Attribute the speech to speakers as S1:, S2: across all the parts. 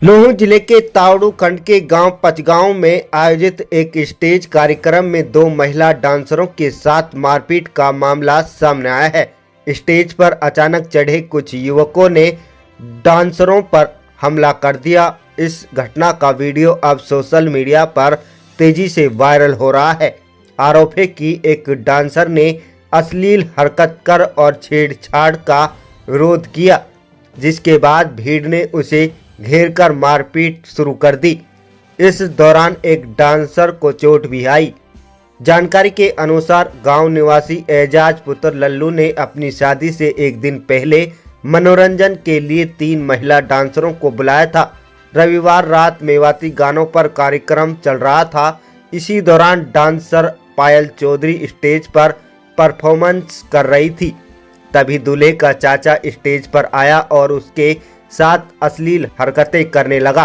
S1: नूंह जिले के तावड़ू खंड के गांव पचगांव में आयोजित एक स्टेज कार्यक्रम में दो महिला डांसरों के साथ मारपीट का मामला सामने आया है। स्टेज पर अचानक चढ़े कुछ युवकों ने डांसरों पर हमला कर दिया। इस घटना का वीडियो अब सोशल मीडिया पर तेजी से वायरल हो रहा है। आरोप है कि एक डांसर ने अश्लील हरकत कर और छेड़छाड़ का विरोध किया, जिसके बाद भीड़ ने उसे घेरकर मारपीट शुरू कर दी। इस दौरान एक डांसर को चोट भी आई। जानकारी के अनुसार गांव निवासी एजाज पुत्र लल्लू ने अपनी शादी से एक दिन पहले मनोरंजन के लिए 3 महिला डांसरों को बुलाया था। रविवार रात मेवाती गानों पर कार्यक्रम चल रहा था। इसी दौरान डांसर पायल चौधरी स्टेज पर परफॉर्मेंस कर रही थी। तभी दूल्हे का चाचा स्टेज पर आया और उसके साथ अश्लील हरकतें करने लगा।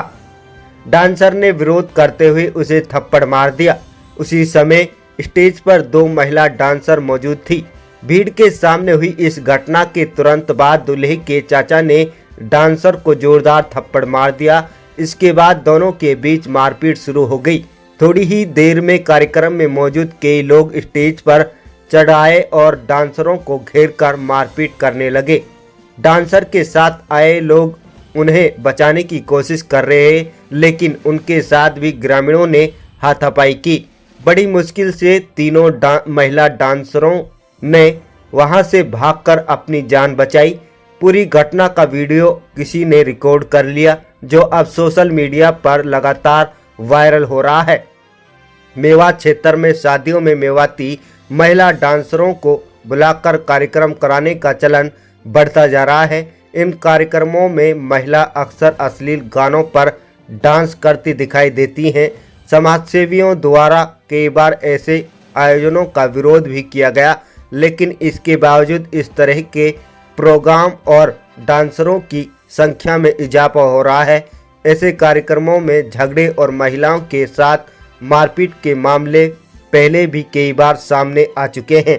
S1: डांसर ने विरोध करते हुए उसे थप्पड़ मार दिया। उसी समय स्टेज पर 2 महिला डांसर मौजूद थी। भीड़ के सामने हुई इस घटना के तुरंत बाद दूल्हे के चाचा ने डांसर को जोरदार थप्पड़ मार दिया। इसके बाद दोनों के बीच मारपीट शुरू हो गई। थोड़ी ही देर में कार्यक्रम में मौजूद कई लोग स्टेज पर चढ़ आए और डांसरों को घेरकर मारपीट करने लगे। डांसर के साथ आए लोग उन्हें बचाने की कोशिश कर रहे हैं, लेकिन उनके साथ भी ग्रामीणों ने हाथापाई की। बड़ी मुश्किल से तीनों महिला डांसरों ने वहां से भागकर अपनी जान बचाई। पूरी घटना का वीडियो किसी ने रिकॉर्ड कर लिया, जो अब सोशल मीडिया पर लगातार वायरल हो रहा है। मेवात क्षेत्र में शादियों में मेवाती महिला डांसरों को बुलाकर कार्यक्रम कराने का चलन बढ़ता जा रहा है। इन कार्यक्रमों में महिला अक्सर अश्लील गानों पर डांस करती दिखाई देती हैं। समाजसेवियों द्वारा कई बार ऐसे आयोजनों का विरोध भी किया गया, लेकिन इसके बावजूद इस तरह के प्रोग्राम और डांसरों की संख्या में इजाफा हो रहा है। ऐसे कार्यक्रमों में झगड़े और महिलाओं के साथ मारपीट के मामले पहले भी कई बार सामने आ चुके हैं।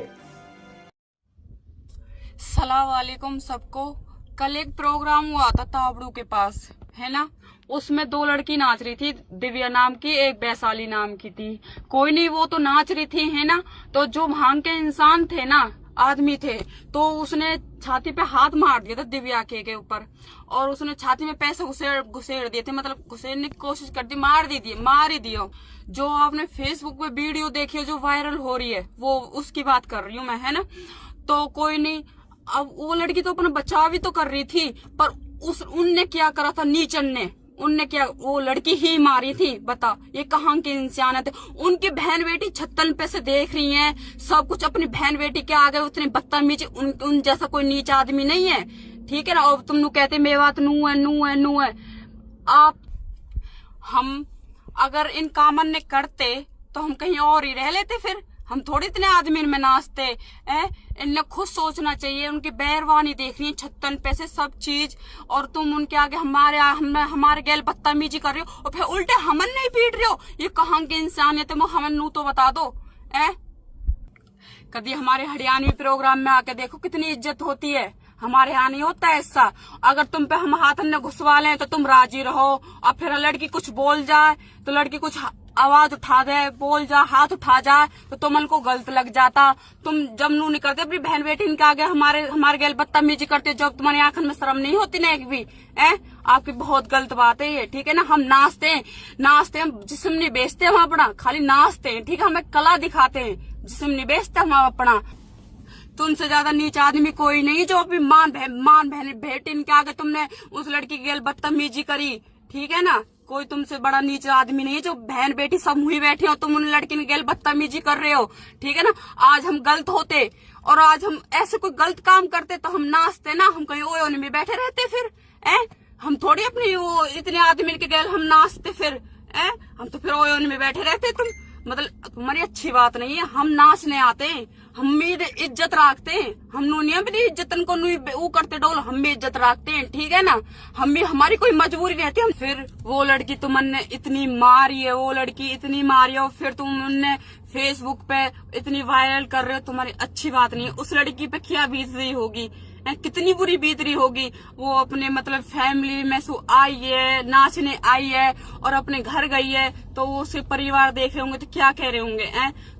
S2: सलाम वालेकुम सबको। कल एक प्रोग्राम हुआ था तावड़ू के पास, है ना। उसमें 2 लड़की नाच रही थी, दिव्या नाम की, एक वैशाली नाम की थी। कोई नहीं, वो तो नाच रही थी, है ना। तो जो वहां के इंसान थे ना, आदमी थे, तो उसने छाती पे हाथ मार दिया था दिव्या के ऊपर, और उसने छाती में पैसे घुसेड़ दिए थे, मतलब घुसेड़ने की कोशिश कर दी, मार ही दियो। जो आपने फेसबुक पे वीडियो देखी है जो वायरल हो रही है, वो उसकी बात कर रही हूँ मैं, है ना। तो कोई नहीं, अब वो लड़की तो अपना बचाव भी तो कर रही थी, पर उनने क्या करा था, नीचन ने, उनने क्या, वो लड़की ही मारी थी। बता, ये कहाँ के इंसान थे। उनकी बहन बेटी छत्तन पे से देख रही हैं सब कुछ, अपनी बहन बेटी के आगे उतनी बदतमीजी, उन जैसा कोई नीच आदमी नहीं है, ठीक है ना। और तुम कहते मेवात नू है। आप, हम अगर इन कामन ने करते तो हम कहीं और ही रह लेते, फिर हम थोड़ी इतने आदमी में नाचते हैं। इन्हें खुद सोचना चाहिए। उनकी बैरवानी देख रही है छत्तन पे से सब चीज, और तुम उनके आगे हमारे गैल बदतमीजी कर रहे हो, और फिर उल्टे हमन नहीं पीट रहे हो। ये कहाँ के इंसान है, तुम हमन नू तो बता दो। कभी हमारे हरियाणवी प्रोग्राम में आके देखो कितनी इज्जत होती है। हमारे यहाँ नहीं होता ऐसा। अगर तुम पे हम हाथ ने घुसवा लें तो तुम राजी रहो, और फिर लड़की कुछ बोल जाए तो लड़की कुछ आवाज उठा दे, बोल जा, हाथ उठा जाए तो तुम को गलत लग जाता। तुम जब नू नहीं करते अपनी बहन बेटी इनके आगे हमारे गैल बदतमीजी करते, जब तुम्हारी आंखन में शर्म नहीं होती ना एक भी। आपकी बहुत गलत बात है ये, ठीक है ना। हम नाचते हैं, जिस्म नहीं बेचते हम अपना, खाली नाचते हैं, ठीक है। हमें कला दिखाते हैं, जिस्म नहीं बेचते हम अपना। तुमसे ज्यादा नीच आदमी कोई नहीं जो अपनी मान बहन बेटी इनके आगे तुमने उस लड़की की गैल बदतमीजी करी, ठीक है ना। कोई तुमसे बड़ा नीच आदमी नहीं है जो बहन बेटी सब हुई बैठे हो, तुम उन लड़की की गैल बदतमीजी कर रहे हो, ठीक है ना। आज हम गलत होते और आज हम ऐसे कोई गलत काम करते तो हम नाचते ना, हम कहीं ओए में बैठे रहते फिर। हम थोड़ी अपनी वो इतने आदमी के गैल हम नाचते फिर। हम तो फिर ओए में बैठे रहते। तुम मतलब तुम्हारी अच्छी बात नहीं है। हम नाचने आते हैं, हम भी इज्जत रखते हैं। हम नहीं अपनी इज्जतन को वो करते डोल, हम भी इज्जत रखते हैं, ठीक है ना। हम भी, हमारी कोई मजबूरी रहती है। फिर वो लड़की तुमने इतनी मारी है, वो लड़की इतनी मारी है, और फिर तुम उनने फेसबुक पे इतनी वायरल कर रहे हो, तुम्हारी अच्छी बात नहीं है। उस लड़की पे क्या बीत रही होगी, कितनी बुरी बीत रही होगी। वो अपने मतलब फैमिली में से आई है, नाचने आई है और अपने घर गई है, तो वो उसे परिवार देख रहे होंगे तो क्या कह रहे होंगे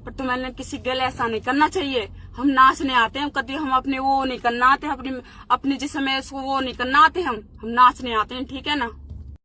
S2: पर तुम्हें किसी गले ऐसा नहीं करना चाहिए। हम नाचने आते हैं, कभी हम अपने वो नहीं करना आते, अपने जिसमें वो नहीं करना आते, हम नाचने आते हैं, ठीक है ना।